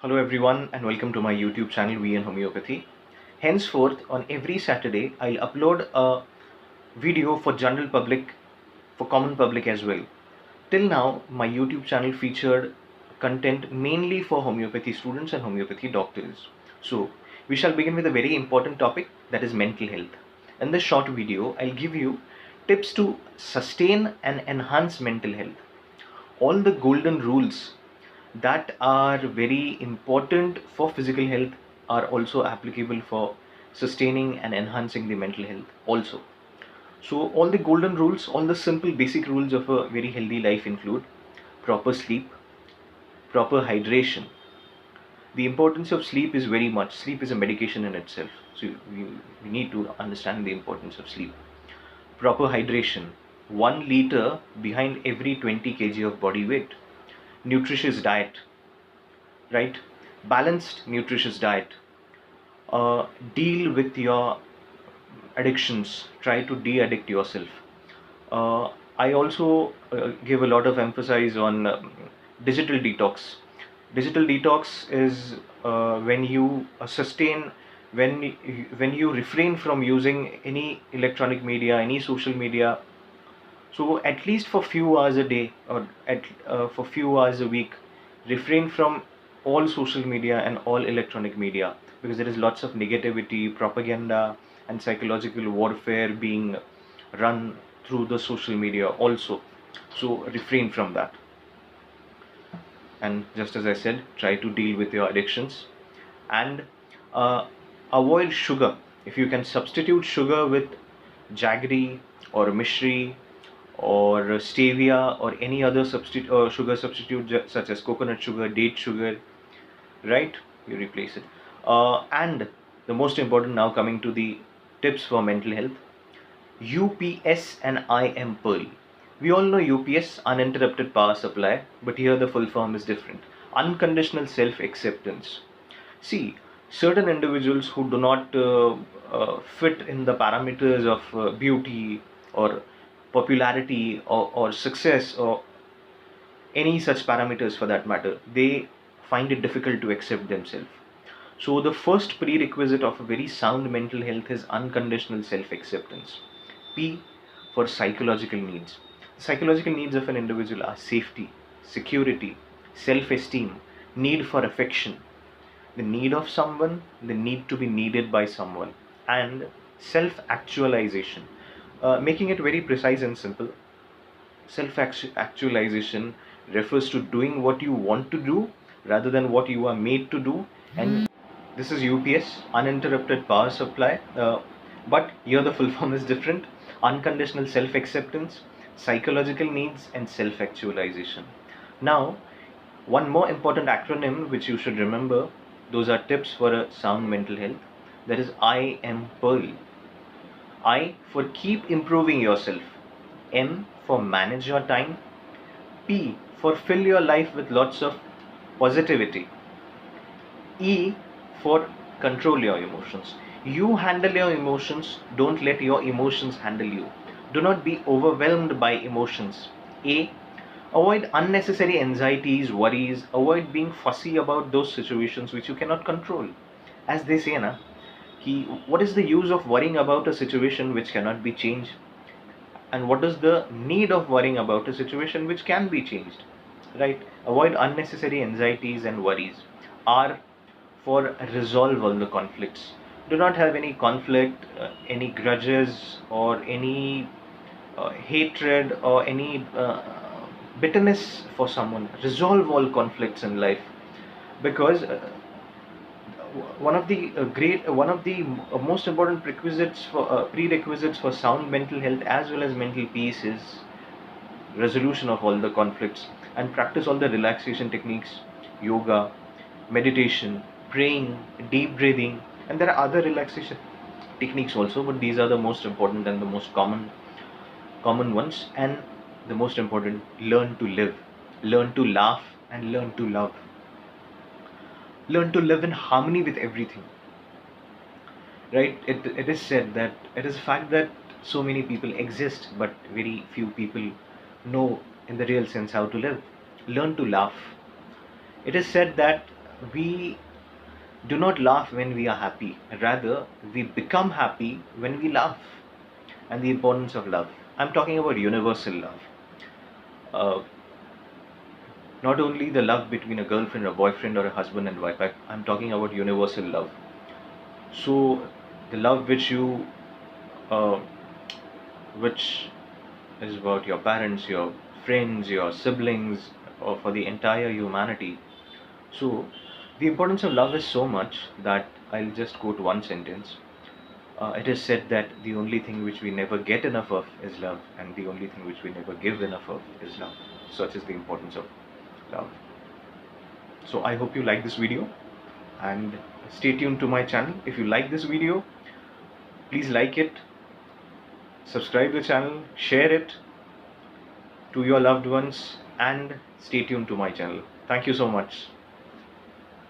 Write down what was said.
Hello everyone and welcome to my YouTube channel V and Homeopathy. Henceforth, on every Saturday, I'll upload a video for general public, for common public as well. Till now, my YouTube channel featured content mainly for homeopathy students and homeopathy doctors. So, we shall begin with a very important topic, that is mental health. In this short video, I'll give you tips to sustain and enhance mental health. All the golden rules that are very important for physical health are also applicable for sustaining and enhancing the mental health also. So all the golden rules, all the simple basic rules of a very healthy life include proper sleep, proper hydration. The importance of sleep is very much. Sleep is a medication in itself. So we need to understand the importance of sleep. Proper hydration. 1 liter behind every 20 kg of body weight. Nutritious diet, right? Balanced nutritious diet. Deal with your addictions. Try to de-addict yourself. uh, I also give a lot of emphasis on digital detox. Digital detox is when you sustain, when you refrain from using any electronic media, any social media. So at least for few hours a day, or for few hours a week, refrain from all social media and all electronic media, because there is lots of negativity, propaganda, and psychological warfare being run through the social media also. So refrain from that. And just as I said, try to deal with your addictions and uh, avoid sugar. If you can substitute sugar with jaggery or mishri or stevia or any other sugar substitute such as coconut sugar, date sugar, right? You replace it. And the most important, now coming to the tips for mental health, UPS and IM Pearl. We all know UPS, uninterrupted power supply, but here the full form is different. Unconditional self acceptance. See, certain individuals who do not fit in the parameters of beauty or popularity or success or any such parameters for that matter, they find it difficult to accept themselves. So, the first prerequisite of a very sound mental health is unconditional self acceptance. P for psychological needs. Psychological needs of an individual are safety, security, self esteem, need for affection, the need of someone, the need to be needed by someone, and self actualization. Making it very precise and simple, self actualization refers to doing what you want to do rather than what you are made to do. And this is UPS, uninterrupted power supply. But here the full form is different: unconditional self acceptance, psychological needs, and self actualization. Now, one more important acronym which you should remember, those are tips for a sound mental health. That is I am Pearl. I for keep improving yourself. M for manage your time. P for fill your life with lots of positivity. E for control your emotions. You handle your emotions, don't let your emotions handle you. Do not be overwhelmed by emotions. A. Avoid unnecessary anxieties, worries, avoid being fussy about those situations which you cannot control. As they say, na, what is the use of worrying about a situation which cannot be changed? And what is the need of worrying about a situation which can be changed? Right? Avoid unnecessary anxieties and worries. R for resolve all the conflicts. Do not have any conflict, any grudges, or any hatred, or any bitterness for someone. Resolve all conflicts in life, because one of the most important prerequisites for sound mental health as well as mental peace is resolution of all the conflicts, and practice all the relaxation techniques, yoga, meditation, praying, deep breathing, and there are other relaxation techniques also, but these are the most important and the most common ones. And the most important, learn to live, learn to laugh, and learn to love. Learn to live in harmony with everything, right? It is said that it is a fact that so many people exist, but very few people know in the real sense how to live. Learn to laugh. It is said that we do not laugh when we are happy. Rather, we become happy when we laugh. And the importance of love. I'm talking about universal love. Uh, Not only the love between a girlfriend or boyfriend or a husband and wife. I'm talking about universal love. So, the love uh, which is about your parents, your friends, your siblings, or for the entire humanity. So, the importance of love is so much that I'll just quote one sentence. It is said that the only thing which we never get enough of is love, and the only thing which we never give enough of is love. Such is the importance of love. So, I hope you like this video and stay tuned to my channel. If you like this video, please like it, subscribe the channel, share it to your loved ones, and stay tuned to my channel. Thank you so much.